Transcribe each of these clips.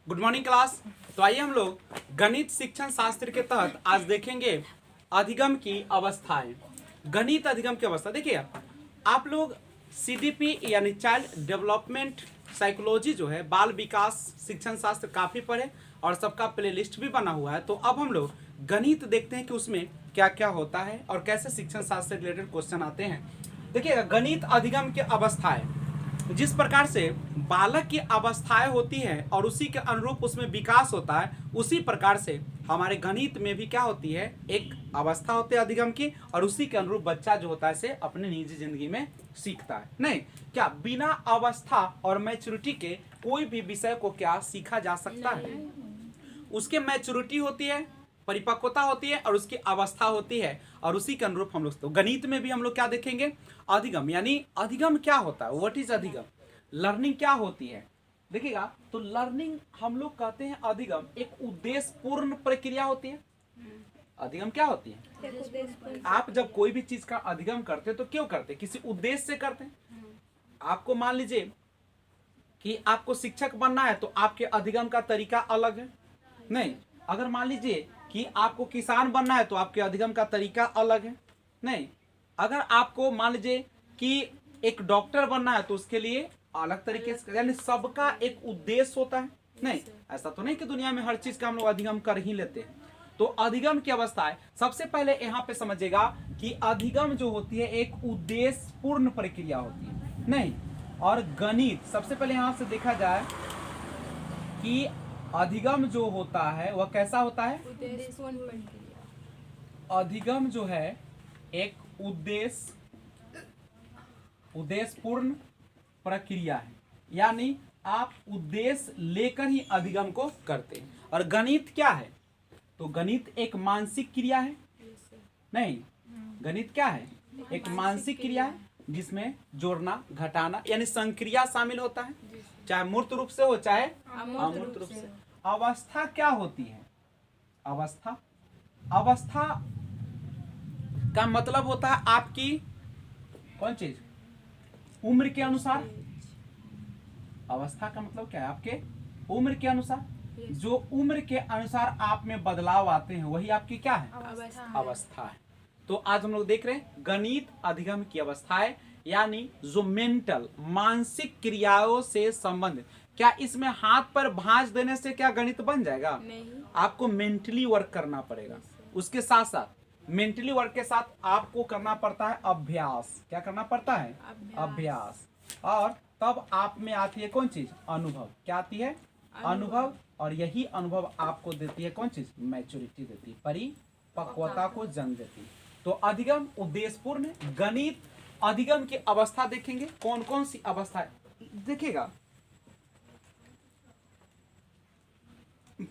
Good morning class. तो आइए हम लोग गणित शिक्षण शास्त्र के तहत आज देखेंगे अधिगम की अवस्थाएं। गणित अधिगम की अवस्था देखिए, आप लोग सीडीपी यानी चाइल्ड डेवलपमेंट साइकोलॉजी जो है बाल विकास शिक्षण शास्त्र काफी पढ़े और सबका प्लेलिस्ट भी बना हुआ है। तो अब हम लोग गणित देखते हैं कि उसमें क्या क्या होता है और कैसे शिक्षण शास्त्र से रिलेटेड क्वेश्चन आते हैं। देखिएगा, गणित अधिगम की अवस्थाएं, जिस प्रकार से बालक की अवस्थाएं होती है और उसी के अनुरूप उसमें विकास होता है, उसी प्रकार से हमारे गणित में भी क्या होती है, एक अवस्था होती है अधिगम की, और उसी के अनुरूप बच्चा जो होता है से अपने निजी जिंदगी में सीखता है। नहीं क्या बिना अवस्था और मैच्योरिटी के कोई भी विषय को क्या सीखा जा सकता है? उसके मैच्योरिटी होती है, परिपक्वता होती है और उसकी अवस्था होती है, और उसी के अनुरूप हम लोग तो गणित में भी हम लोग क्या देखेंगे, अधिगम। यानी अधिगम क्या होता है, व्हाट इज अधिगम, लर्निंग क्या होती है। देखिएगा, तो लर्निंग हम लोग कहते हैं अधिगम एक उद्देश्य पूर्ण प्रक्रिया होती है। अधिगम क्या होती है? आप जब कोई भी चीज का अधिगम करते हैं तो क्यों करते हैं? किसी उद्देश्य से करते हैं। आपको मान लीजिए कि आपको शिक्षक बनना है तो आपके अधिगम का तरीका अलग है। नहीं, अगर मान लीजिए कि आपको किसान बनना है तो आपके अधिगम का तरीका अलग है। नहीं, अगर आपको मान लीजिए कि एक डॉक्टर बनना है तो उसके लिए अलग तरीके से, यानी सबका एक उद्देश्य होता है। नहीं, ऐसा तो नहीं कि दुनिया में हर चीज का हम लोग अधिगम कर ही लेते हैं। तो अधिगम की अवस्था है, सबसे पहले यहाँ पे समझिएगा कि अधिगम जो होती है एक उद्देश्य पूर्ण प्रक्रिया होती है। नहीं, और गणित सबसे पहले यहां से देखा जाए कि अधिगम जो होता है वह कैसा होता है? अधिगम जो है एक उद्देश्य पूर्ण प्रक्रिया है, यानी आप उद्देश्य लेकर ही अधिगम को करते हैं। और गणित क्या है? तो गणित एक मानसिक क्रिया है। नहीं, गणित क्या है? एक मानसिक क्रिया है जिसमें जोड़ना घटाना यानी संक्रिया शामिल होता है, चाहे मूर्त रूप से हो चाहे अमूर्त रूप से। अवस्था क्या होती है? अवस्था का मतलब होता है आपकी कौन चीज, उम्र के अनुसार। अवस्था का मतलब क्या है? आपके उम्र के अनुसार, जो उम्र के अनुसार आप में बदलाव आते हैं वही आपकी क्या है? अवस्था है। तो आज हम लोग देख रहे हैं गणित अधिगम की अवस्थाएं, यानी जो मेंटल मानसिक क्रियाओं से संबंधित। क्या इसमें हाथ पर भांज देने से क्या गणित बन जाएगा? नहीं, आपको मेंटली वर्क करना पड़ेगा। उसके साथ साथ मेंटली वर्क के साथ आपको करना पड़ता है अभ्यास। क्या करना पड़ता है? अभ्यास। और तब आप में आती है कौन चीज? अनुभव। क्या आती है? अनुभव। और यही अनुभव आपको देती है कौन चीज? मैच्योरिटी देती है, परिपक्वता को जन्म देती है। तो अधिगम उद्देश्यपूर्ण, गणित अधिगम की अवस्था देखेंगे। कौन कौन सी अवस्था है देखिएगा।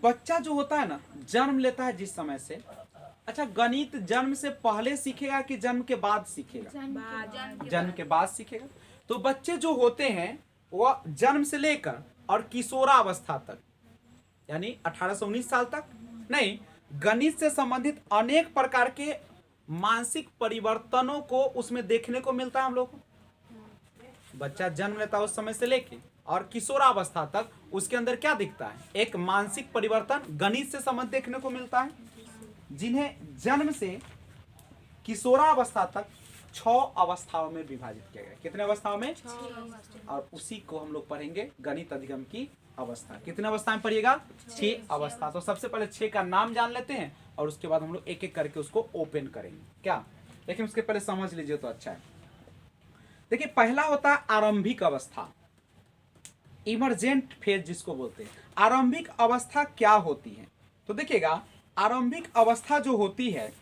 बच्चा जो होता है ना, जन्म लेता है जिस समय से, अच्छा गणित जन्म से पहले सीखेगा कि जन्म के बाद सीखेगा? जन्म के बाद सीखेगा। तो बच्चे जो होते हैं वह जन्म से लेकर और किशोरावस्था तक, यानी 18 से 19 साल तक, नहीं, गणित से संबंधित अनेक प्रकार के मानसिक परिवर्तनों को उसमें देखने को मिलता है हम लोग को। बच्चा जन्म लेता है उस समय से लेके और किशोरावस्था तक उसके अंदर क्या दिखता है? एक मानसिक परिवर्तन गणित से संबंधित देखने को मिलता है, जिन्हें जन्म से किशोरावस्था तक 6 अवस्थाओं में विभाजित किया गया। कितने अवस्थाओं में? 6। और उसी को हम लोग पढ़ेंगे गणित अधिगम की अवस्था। कितने अवस्था में पढ़िएगा? 6 अवस्था। तो सबसे पहले 6 का नाम जान लेते हैं और उसके बाद हम लोग एक एक करके उसको ओपन करेंगे। क्या? लेकिन उसके पहले समझ लीजिए तो अच्छा है। देखिए, पहला होता है आरंभिक अवस्था, इमरजेंट फेज जिसको बोलते हैं। आरंभिक अवस्था क्या होती है? तो देखिएगा, आरंभिक अवस्था जो होती है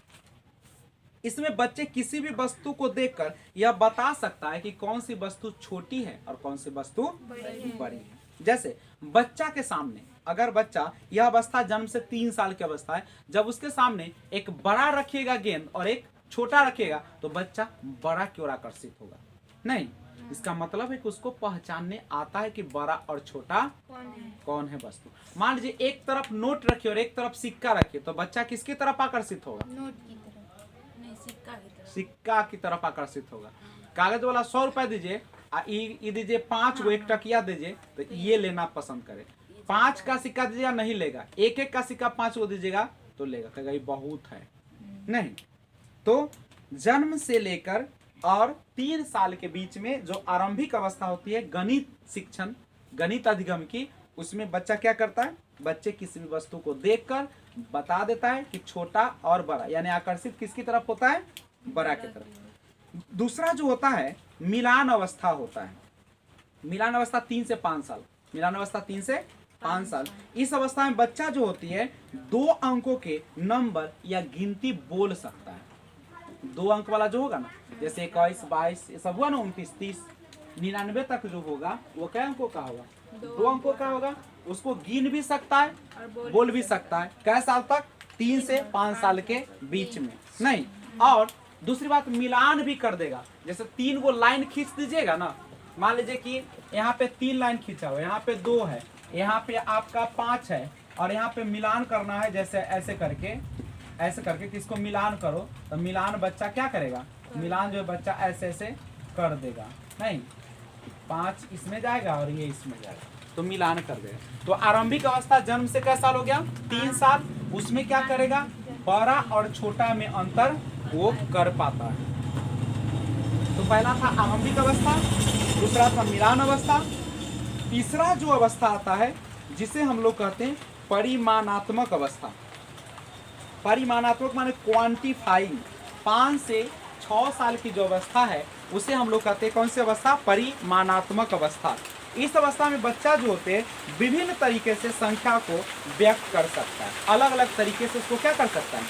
इसमें बच्चे किसी भी वस्तु को देखकर यह बता सकता है कि कौन सी वस्तु छोटी है और कौन सी वस्तु बड़ी है। जैसे बच्चा के सामने, अगर बच्चा, यह अवस्था जन्म से 3 साल की अवस्था है, जब उसके सामने एक बड़ा रखिएगा गेंद और एक छोटा रखिएगा तो बच्चा बड़ा की ओर आकर्षित होगा। नहीं, इसका मतलब है कि उसको पहचानने आता है कि बड़ा और छोटा कौन है वस्तु। मान लीजिए एक तरफ नोट रखिए और एक तरफ सिक्का रखिए, तो बच्चा किसकी तरफ आकर्षित होगा? नोट की तरफ, नहीं सिक्का की तरफ आकर्षित होगा। कागज वाला 100 रुपए दीजिए, दीजिए 5 गो, एक टकिया दीजिए, तो ये लेना पसंद करे। 5 का सिक्का दीजिएगा नहीं लेगा, एक एक का सिक्का 5 को दीजिएगा तो लेगा, कहेगा ये बहुत है। नहीं, तो जन्म से लेकर और 3 साल के बीच में जो आरंभिक अवस्था होती है गणित शिक्षण, गणित अधिगम की, उसमें बच्चा क्या करता है, बच्चे किसी भी वस्तु को देखकर बता देता है कि छोटा और बड़ा, यानी आकर्षित किसकी तरफ होता है, बड़ा की तरफ। दूसरा जो होता है मिलान अवस्था होता है। मिलान अवस्था 3 से 5 साल, मिलान अवस्था 3 से 5 साल। इस अवस्था में बच्चा जो होती है 2 अंकों के नंबर या गिनती बोल सकता है। 2 अंक वाला जो होगा ना, जैसे 21, 22 ये सब हुआ ना, 29, 30, 99 तक जो होगा वो क्या अंकों का होगा, 2 अंकों का होगा। उसको गिन भी सकता है और बोल भी सकता है। कै साल तक, 3 से 5 साल के बीच में। नहीं, और दूसरी बात मिलान भी कर देगा। जैसे 3 गो लाइन खींच दीजिएगा ना, मान लीजिए कि यहाँ पे 3 लाइन खींचा हुआ, यहाँ पे 2 है, यहाँ पे आपका 5 है, और यहाँ पे मिलान करना है, जैसे ऐसे करके किसको मिलान करो, तो मिलान बच्चा क्या करेगा, मिलान जो है बच्चा ऐसे ऐसे कर देगा। नहीं, 5 इसमें जाएगा और ये इसमें जाएगा, तो मिलान कर देगा। तो आरंभिक अवस्था जन्म से क्या साल हो गया, 3 साल। उसमें क्या करेगा, बड़ा और छोटा में अंतर वो कर पाता है। तो पहला था आरंभिक अवस्था, दूसरा था मिलान अवस्था, तीसरा जो अवस्था आता है जिसे हम लोग कहते हैं परिमाणात्मक अवस्था। परिमाणात्मक माने क्वांटिफाइंग। 5 से 6 साल की जो अवस्था है उसे हम लोग कहते हैं कौन सी अवस्था, परिमाणात्मक अवस्था। इस अवस्था में बच्चा जो होते हैं विभिन्न तरीके से संख्या को व्यक्त कर सकता है, अलग अलग तरीके से उसको क्या कर सकता है,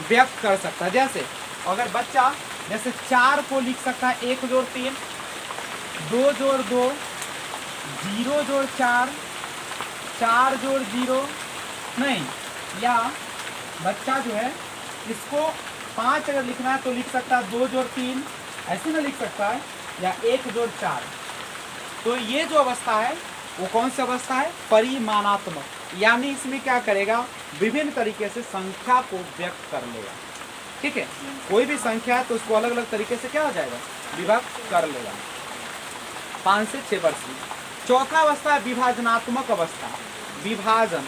व्यक्त कर सकता है। जैसे अगर बच्चा जैसे 4 को लिख सकता है 1 जोड़ 3, 2 जोड़ 2, 0 जोड़ 4, 4 जोड़ 0, नहीं, या बच्चा जो है इसको 5 अगर लिखना है तो लिख सकता है 2 जोड़ 3, ऐसे में लिख सकता है, या 1 जोड़ 4। तो ये जो अवस्था है वो कौन सी अवस्था है, परिमाणात्मक, यानी इसमें क्या करेगा, विभिन्न तरीके से संख्या को व्यक्त कर लेगा। ठीक है, कोई भी संख्या है तो उसको अलग अलग तरीके से क्या हो जाएगा, विभक्त कर लेगा। 5 से 6 वर्ष में। चौथा अवस्था है विभाजनात्मक अवस्था, विभाजन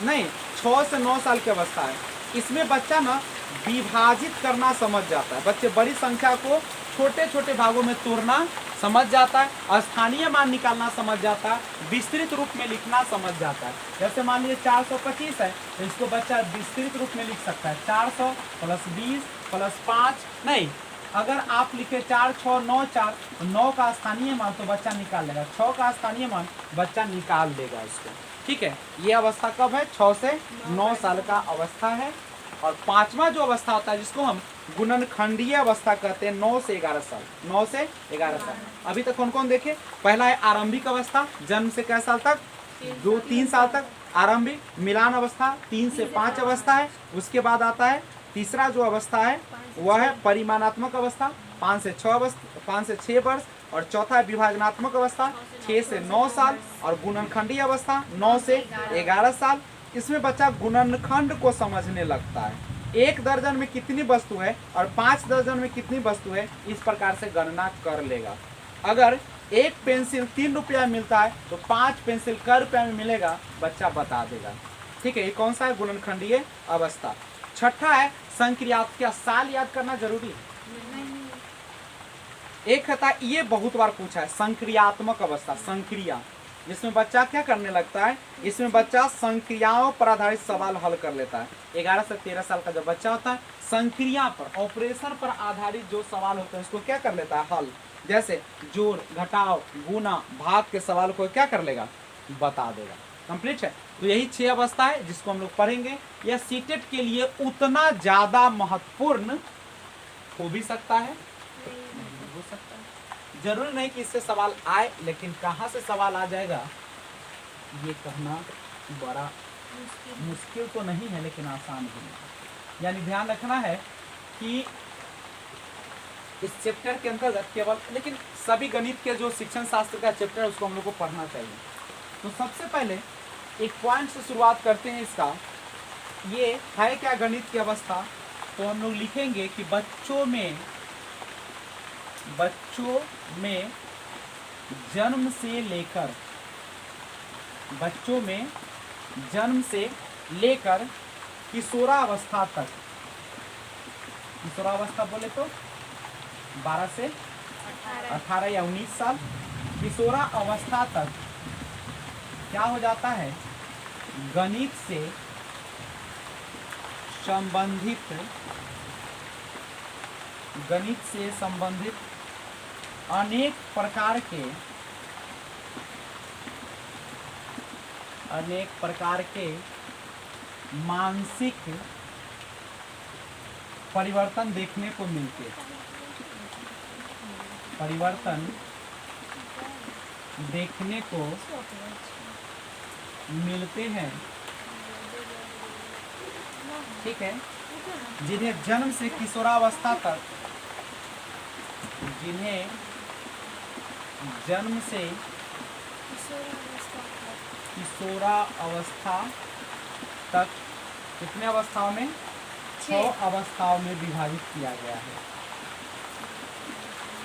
नहीं, 6 से 9 साल की अवस्था है। इसमें बच्चा ना विभाजित करना समझ जाता है, बच्चे बड़ी संख्या को छोटे छोटे भागों में तोड़ना समझ जाता है, स्थानीय मान निकालना समझ जाता है, विस्तृत रूप में लिखना समझ जाता है। जैसे मान लीजिए 425 है तो इसको बच्चा विस्तृत रूप में लिख सकता है, 400 + 20 + 5। नहीं, अगर आप लिखे 4 6 9 4, तो 9 का स्थानीय मान तो बच्चा निकाल लेगा, 6 का स्थानीय मान बच्चा निकाल देगा इसको। ठीक है, ये अवस्था कब है, 6 से 9 साल का अवस्था है। और 5वां जो अवस्था होता है जिसको हम गुणनखंडीय अवस्था कहते हैं, 9 से 11 साल, 9 से 11 साल। अभी तक कौन कौन देखे, पहला है आरंभिक अवस्था, जन्म से कै साल तक, 2-3 साल तक आरंभिक। मिलान अवस्था 3 से 5 अवस्था है। उसके बाद आता है तीसरा जो अवस्था है वह है परिमाणात्मक अवस्था, 5 से 6 वर्ष। और चौथा है विभाजनात्मक अवस्था, 6 से 9 साल। और गुणनखंडीय अवस्था 9 से 11 साल। इसमें बच्चा गुणनखंड को समझने लगता है, 1 दर्जन में कितनी वस्तु है और 5 दर्जन में कितनी वस्तु है, इस प्रकार से गणना कर लेगा। अगर 1 पेंसिल 3 रुपया मिलता है तो 5 पेंसिल कै रुपया में मिलेगा, बच्चा बता देगा। ठीक है, ये कौन सा है, गुणनखंडीय अवस्था। छठा है संक्रियात्मक। क्या साल याद करना जरूरी है? एक था, ये बहुत बार पूछा है, संक्रियात्मक अवस्था, संक्रिया, जिसमें बच्चा क्या करने लगता है, इसमें बच्चा संक्रियाओं पर आधारित सवाल हल कर लेता है। 11 से 13 साल का जब बच्चा होता है, संक्रिया पर, ऑपरेशन पर आधारित जो सवाल होते हैं उसको क्या कर लेता है, हल। जैसे जोड़, घटाव, गुना, भाग के सवाल को क्या कर लेगा, बता देगा। कंप्लीट है। तो यही 6 अवस्था है जिसको हम लोग पढ़ेंगे। यह सीटेट के लिए उतना ज्यादा महत्वपूर्ण हो भी सकता है, हो सकता है, जरूरी नहीं कि इससे सवाल आए, लेकिन कहाँ से सवाल आ जाएगा ये कहना बड़ा मुश्किल तो नहीं है, लेकिन आसान भी नहीं। यानी ध्यान रखना है कि इस चैप्टर के अंतर्गत केवल, लेकिन सभी गणित के जो शिक्षण शास्त्र का चैप्टर है उसको हम लोग को पढ़ना चाहिए। तो सबसे पहले एक पॉइंट से शुरुआत करते हैं इसका, ये है क्या गणित की अवस्था। तो हम लोग लिखेंगे कि बच्चों में जन्म से लेकर बच्चों में जन्म से लेकर किशोरावस्था तक, किशोरावस्था बोले तो 12 से 18 या 19 साल, किशोरा अवस्था तक क्या हो जाता है, गणित से संबंधित अनेक प्रकार के मानसिक परिवर्तन देखने को मिलते हैं, परिवर्तन देखने को मिलते हैं। ठीक है, जिन्हें जन्म से किशोरावस्था तक, जिन्हें जन्म से किशोरावस्था तक कितने अवस्थाओं में, 6 अवस्थाओं में विभाजित किया गया है।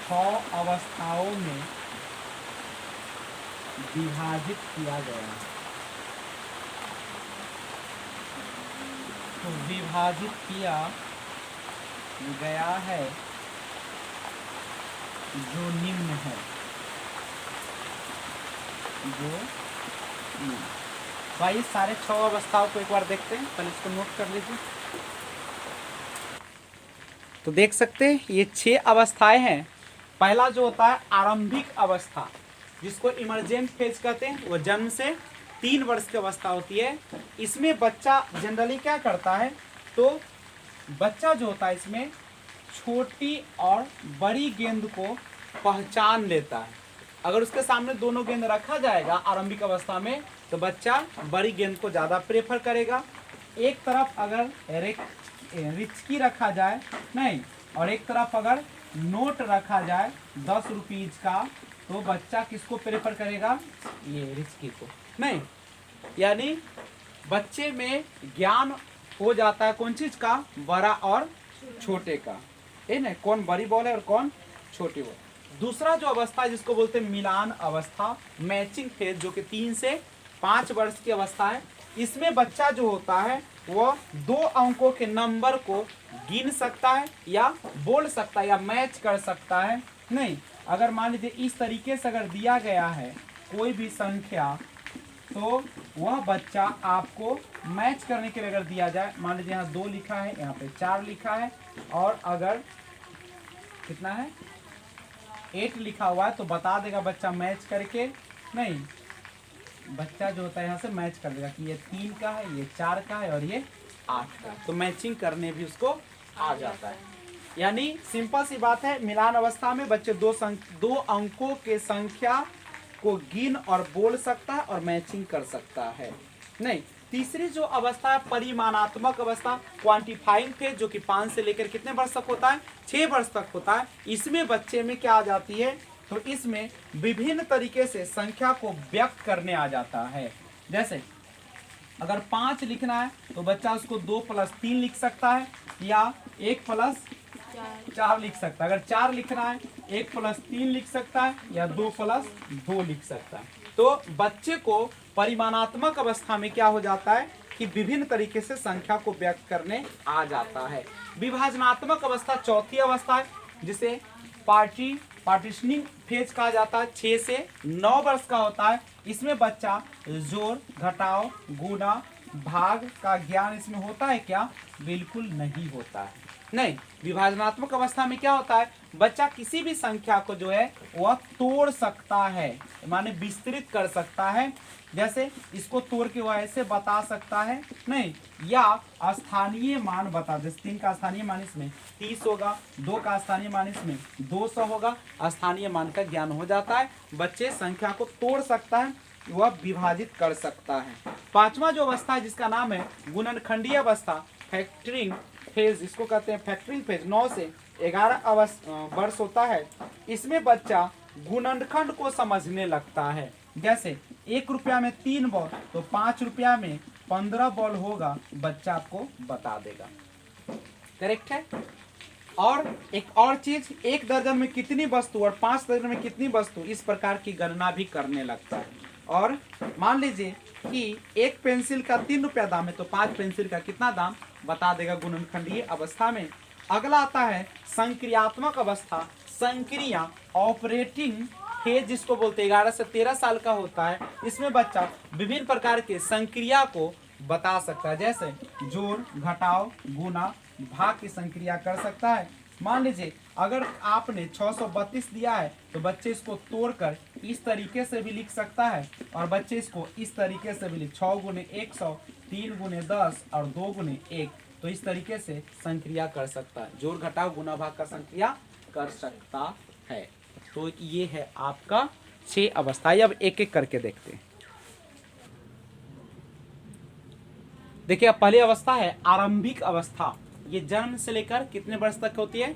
6 अवस्थाओं में विभाजित किया गया है। तो विभाजित किया गया है जो निम्न है, जो भाई सारे 6 अवस्थाओं को एक बार देखते हैं, पहले इसको नोट कर लीजिए। तो देख सकते हैं ये 6 अवस्थाएं हैं। पहला जो होता है आरंभिक अवस्था, जिसको इमरजेंट फेज कहते हैं, वो जन्म से 3 वर्ष की अवस्था होती है। इसमें बच्चा जनरली क्या करता है, तो बच्चा जो होता है इसमें छोटी और बड़ी गेंद को पहचान लेता है। अगर उसके सामने दोनों गेंद रखा जाएगा आरंभिक अवस्था में, तो बच्चा बड़ी गेंद को ज़्यादा प्रेफर करेगा। एक तरफ अगर रिचकी रखा जाए नहीं, और एक तरफ अगर नोट रखा जाए 10 रुपीज का, तो बच्चा किसको प्रेफर करेगा, ये रिचकी को नहीं। यानी बच्चे में ज्ञान हो जाता है कौन चीज का, बड़ा और छोटे का, है ना, कौन बड़ी बॉल है और कौन छोटी बॉल। दूसरा जो अवस्था है जिसको बोलते हैं मिलान अवस्था, मैचिंग फेज, जो कि 3 से 5 वर्ष की अवस्था है। इसमें बच्चा जो होता है वह 2 अंकों के नंबर को गिन सकता है या बोल सकता है या मैच कर सकता है। नहीं, अगर मान लीजिए इस तरीके से अगर दिया गया है कोई भी संख्या, तो वह बच्चा आपको मैच करने के लिए अगर दिया जाए, मान लीजिए यहाँ 2 लिखा है, यहाँ पे 4 लिखा है, और अगर कितना है 8 लिखा हुआ है, तो बता देगा बच्चा मैच करके। नहीं, बच्चा जो होता है यहाँ से मैच कर देगा कि ये 3 का है, ये 4 का है और ये 8 का है, तो मैचिंग करने भी उसको आ जाता है। यानी सिंपल सी बात है, मिलान अवस्था में बच्चे 2 अंकों के संख्या को गिन और बोल सकता है और मैचिंग कर सकता है। नहीं, तीसरी जो अवस्था है परिमाणात्मक अवस्था, क्वांटिफाइंग फेज, जो कि 5 से लेकर कितने वर्ष तक होता है, 6 वर्ष तक होता है। इसमें बच्चे में क्या आ जाती है, तो इसमें विभिन्न तरीके से संख्या को व्यक्त करने आ जाता है। जैसे अगर 5 लिखना है तो बच्चा उसको 2 + 3 लिख सकता है, या 1 + 4 लिख सकता है। अगर 4 लिखना है 1 + 3 लिख सकता है, या 2 + 2 लिख सकता है। तो बच्चे को परिमाणात्मक अवस्था में क्या हो जाता है कि विभिन्न तरीके से संख्या को व्यक्त करने आ जाता है। विभाजनात्मक अवस्था चौथी अवस्था है, जिसे पार्टीशनिंग फेज कहा जाता है। 6 से 9 वर्ष का होता है। इसमें बच्चा जोड़, घटाव, गुणा, भाग का ज्ञान इसमें होता है क्या, बिल्कुल नहीं होता है। नहीं, विभाजनात्मक अवस्था में क्या होता है, बच्चा किसी भी संख्या को जो है वह तोड़ सकता है, माने विस्तृत कर सकता है। जैसे इसको तोड़ के वह ऐसे बता सकता है, नहीं, या स्थानीय मान बता दे। 3 का स्थानीय मान इसमें 30 होगा, 2 का स्थानीय मान इसमें 200 होगा, स्थानीय मान का ज्ञान हो जाता है। बच्चे संख्या को तोड़ सकता है, वह विभाजित कर सकता है। 5वां जो अवस्था है जिसका नाम है गुणनखंडीय अवस्था, फैक्टरिंग फेज, इसको कहते हैं फैक्टरिंग फेज, 9 से 11 वर्ष होता है। इसमें बच्चा गुणनखंड को समझने लगता है। जैसे 1 रुपया में 3 बॉल, तो 5 रुपया में 15 बॉल होगा, बच्चा आपको बता देगा। करेक्ट है। और एक और चीज, 1 दर्जन में कितनी वस्तु और 5 दर्जन में कितनी वस्तु, इस प्रकार की गणना भी करने लगता है। और मान लीजिए कि एक पेंसिल का 3 रुपया दाम है तो 5 पेंसिल का कितना दाम बता देगा गुणनखंडीय अवस्था में। अगला आता है संक्रियात्मक अवस्था। संक्रिया ऑपरेटिंग फेज जिसको बोलते हैं 11 से 13 साल का होता है। इसमें बच्चा विभिन्न प्रकार के संक्रिया को बता सकता है, जैसे जोड़, घटाव, गुना, भाग की संक्रिया कर सकता है। मान लीजिए अगर आपने 632 दिया है तो बच्चे इसको तोड़कर इस तरीके से भी लिख सकता है और बच्चे इसको इस तरीके से भी लिख 6 गुने 100, 3 गुने 10 और 2 गुने 1, तो इस तरीके से संक्रिया कर सकता है, जोड़ घटाव गुना भाग का संक्रिया कर सकता है। तो ये है आपका 6 अवस्थाएं। अब एक एक करके देखते हैं। देखिए अब पहली अवस्था है आरंभिक अवस्था। ये जन्म से लेकर कितने वर्ष तक होती है?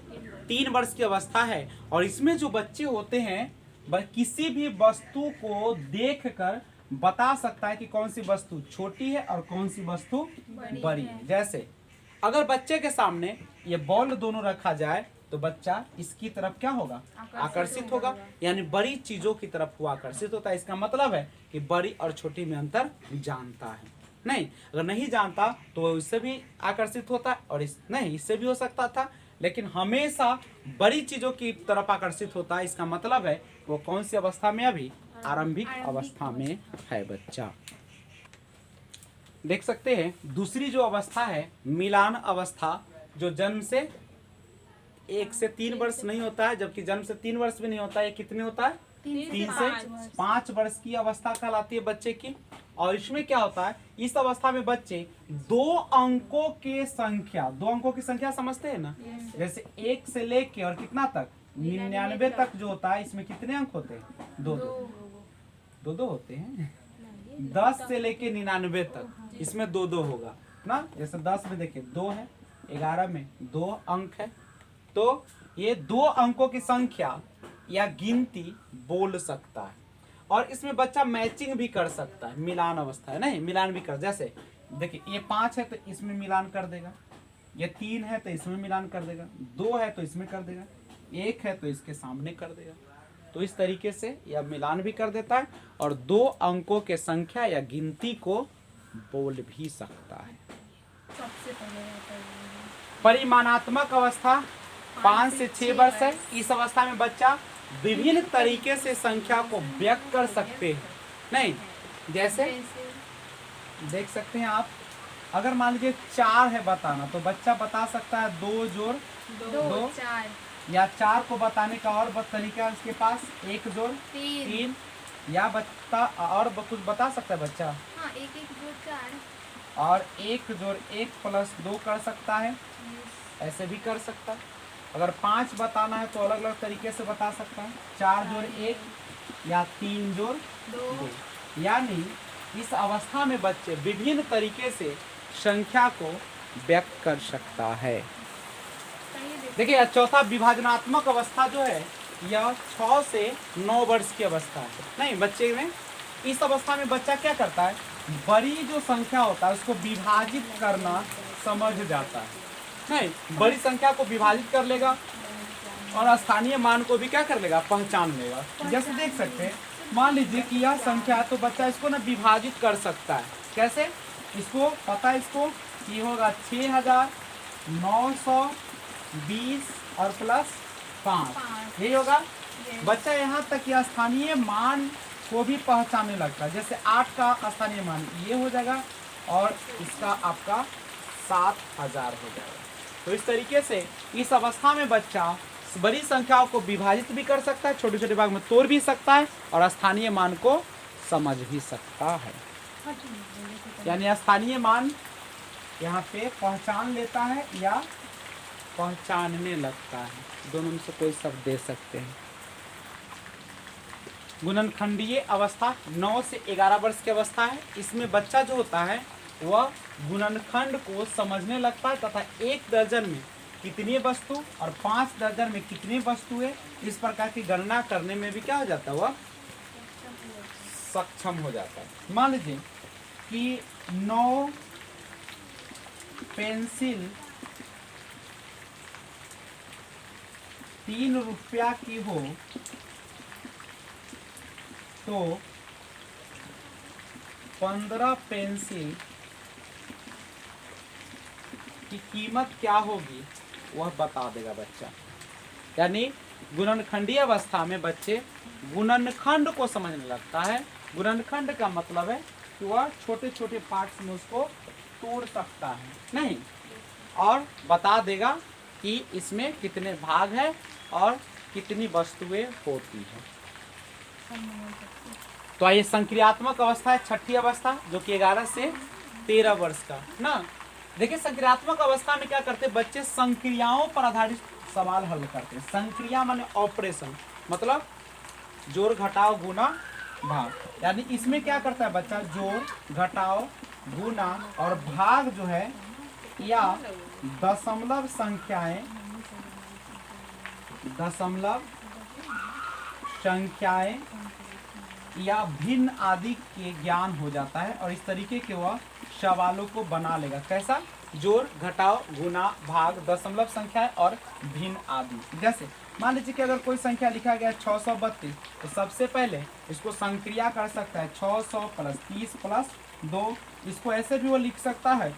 3 वर्ष की अवस्था है। और इसमें जो बच्चे होते हैं वह किसी भी वस्तु को देखकर बता सकता है कि कौन सी वस्तु छोटी है और कौन सी वस्तु बड़ी है। जैसे अगर बच्चे के सामने ये बॉल दोनों रखा जाए तो बच्चा इसकी तरफ क्या होगा? आकर्षित होगा, यानी बड़ी चीजों की तरफ वो आकर्षित होता है। इसका मतलब है कि बड़ी और छोटी में अंतर जानता है। नहीं, अगर नहीं जानता तो वो इससे भी आकर्षित होता है और इससे भी हो सकता था, लेकिन हमेशा बड़ी चीजों की तरफ आकर्षित होता है। इसका मतलब है वो कौन सी अवस्था में? अभी आरंभिक अवस्था में है बच्चा। देख सकते हैं दूसरी जो अवस्था है मिलान अवस्था, जो जन्म से 1 से 3 वर्ष नहीं होता है, जबकि जन्म से 3 वर्ष भी नहीं होता है। ये कितने होता है? 3 से 5 वर्ष की अवस्था कहलाती है बच्चे की। और इसमें क्या होता है? इस अवस्था में बच्चे 2 अंकों की संख्या समझते हैं ना? जैसे 1 से लेके और कितना तक 99 तक जो होता है, इसमें कितने अंक होते हैं? 2 होते हैं। 10 से लेके 99 तक इसमें 2 होगा ना। जैसे 10 में देखिए 2 है, 11 में 2 अंक है, तो ये 2 अंकों की संख्या या गिनती बोल सकता है। और इसमें बच्चा मैचिंग भी कर सकता है, मिलान अवस्था है। नहीं, मिलान भी कर, जैसे देखिए ये 5 है तो इसमें मिलान कर देगा, ये 3 है तो इसमें मिलान कर देगा, 2 है तो इसमें कर देगा, 1 है तो इसके सामने कर देगा। तो इस तरीके से यह मिलान भी कर देता है और 2 अंकों के संख्या या गिनती को बोल भी सकता है। सबसे पहले आता है परिमाणात्मक अवस्था 5 से 6 वर्ष है। इस अवस्था में बच्चा विभिन्न तरीके से संख्या को व्यक्त कर सकते हैं। नहीं, जैसे देख सकते हैं आप, अगर मान लीजिए 4 है बताना तो बच्चा बता सकता है 2 जोड़ 2, 4 या 4 को बताने का और तरीका है उसके पास, 1 जोड़ 3, या बता और कुछ बता सकता है बच्चा। हाँ, 1 जोड़ 4 और 1 जोड़ 1 प्लस 2 कर सकता है, ऐसे भी कर सकता है। अगर 5 बताना है तो अलग अलग तरीके से बता सकता है, 4 जोड़ 1 या 3 जोड़ 2। यानी इस अवस्था में बच्चे विभिन्न तरीके से संख्या को व्यक्त कर सकता है। देखिए चौथा विभाजनात्मक अवस्था जो है यह 6 से 9 वर्ष की अवस्था है। नहीं, बच्चे में इस अवस्था में बच्चा क्या करता है? बड़ी जो संख्या होता है उसको विभाजित करना समझ जाता है। नहीं, बड़ी संख्या को विभाजित कर लेगा और स्थानीय मान को भी क्या कर लेगा? पहचान लेगा। जैसे देख सकते हैं, मान लीजिए कि यह संख्या है तो बच्चा इसको ना विभाजित कर सकता है। कैसे? इसको पता है, इसको ये होगा 6920 और प्लस 5, यही होगा। बच्चा यहाँ तक कि स्थानीय मान को भी पहचानने लगता है। जैसे 8 का स्थानीय मान ये हो जाएगा और इसका आपका 7000 हो जाएगा। तो इस तरीके से इस अवस्था में बच्चा बड़ी संख्याओं को विभाजित भी कर सकता है, छोटे छोटे भाग में तोड़ भी सकता है और स्थानीय मान को समझ भी सकता है। यानी स्थानीय मान यहाँ पे पहचान लेता है या पहचानने लगता है, दोनों में से कोई शब्द दे सकते हैं। गुणनखंडीय अवस्था 9 से 11 वर्ष की अवस्था है। इसमें बच्चा जो होता है वह गुणनखंड को समझने लगता है तथा 1 दर्जन में कितनी वस्तु और 5 दर्जन में कितनी वस्तुएं, इस प्रकार की गणना करने में भी क्या हो जाता है? वह सक्षम हो जाता है। मान लीजिए कि 9 पेंसिल 3 रुपया की हो तो 15 पेंसिल की कीमत क्या होगी वह बता देगा बच्चा। यानी गुणनखंडीय अवस्था में बच्चे गुणनखंड को समझने लगता है। गुणनखंड का मतलब है कि वह छोटे छोटे पार्ट्स में उसको तोड़ सकता है नहीं, और बता देगा कि इसमें कितने भाग है और कितनी वस्तुएं होती हैं। तो ये संक्रियात्मक अवस्था है, छठी अवस्था, जो कि 11 से 13 वर्ष का ना। देखिए संक्रियात्मक अवस्था में क्या करते हैं बच्चे, संक्रियाओं पर आधारित सवाल हल करते हैं। संक्रिया माने ऑपरेशन, मतलब जोड़ घटाव गुना भाग। यानी इसमें क्या करता है बच्चा, जोड़ घटाव गुना और भाग जो है या दशमलव संख्याएं या भिन्न आदि के ज्ञान हो जाता है, और इस तरीके के वह सवालों को बना लेगा। कैसा, जोड़ घटाव गुना भाग दशमलव संख्याएं और भिन्न आदि। जैसे मान लीजिए कि अगर कोई संख्या लिखा गया 632, तो सबसे पहले इसको संक्रिया कर सकता है 600 प्लस 30 प्लस 2। इसको ऐसे भी वो लिख सकता है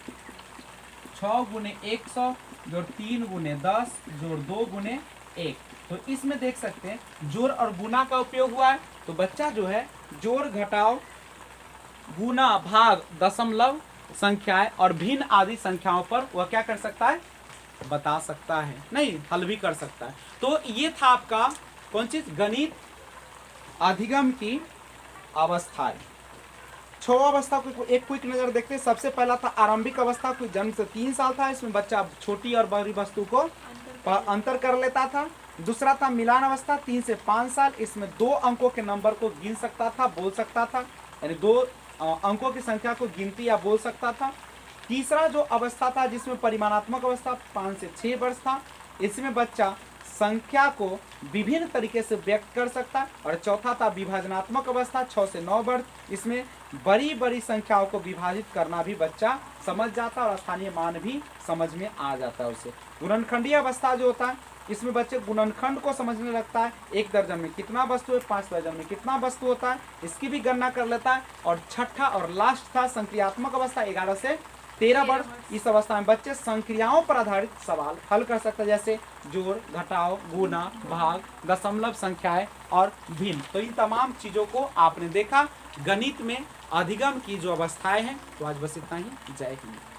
6 गुने 100 जोड़ 3 गुने 10 जोड़ 2 गुने 1। तो इसमें देख सकते हैं जोड़ और गुना का उपयोग हुआ है। तो बच्चा जो है जोड़ घटाव गुना भाग दशमलव संख्याएं और भिन्न आदि संख्याओं पर वह क्या कर सकता है, बता सकता है, नहीं हल भी कर सकता है। तो ये था आपका कौन चीज, गणित अधिगम की अवस्थाएं। 6 अवस्था को एक क्विक नजर देखते हैं। सबसे पहला था आरंभिक अवस्था, कोई जन्म से 3 साल था, इसमें बच्चा छोटी और बड़ी वस्तु को अंतर कर लेता था। दूसरा था मिलान अवस्था, 3 से 5 साल, इसमें 2 अंकों के नंबर को गिन सकता था, बोल सकता था, यानी 2 अंकों की संख्या को गिनती या बोल सकता था। तीसरा जो अवस्था था जिसमें परिमाणात्मक अवस्था 5 से 6 वर्ष था, इसमें बच्चा संख्या को विभिन्न तरीके से व्यक्त कर सकता। और चौथा था विभाजनात्मक अवस्था 6 से 9 वर्ष, इसमें बड़ी बड़ी संख्याओं को विभाजित करना भी बच्चा समझ जाता और स्थानीय मान भी समझ में आ जाता है उसे। गुणनखंडीय अवस्था जो होता है इसमें बच्चे गुणनखंड को समझने लगता है, 1 दर्जन में कितना वस्तु है, 5 दर्जन में कितना वस्तु होता है, इसकी भी गणना कर लेता है। और छठा और लास्ट था संक्रियात्मक अवस्था 11 से 13 वर्ष। इस अवस्था में बच्चे संक्रियाओं पर आधारित सवाल हल कर सकते हैं, जैसे जोड़ घटाव गुना भाग दशमलव संख्याएं और भिन्न। तो इन तमाम चीजों को आपने देखा गणित में अधिगम की जो अवस्थाएं हैं। तो आज बस इतना ही। जय हिंद।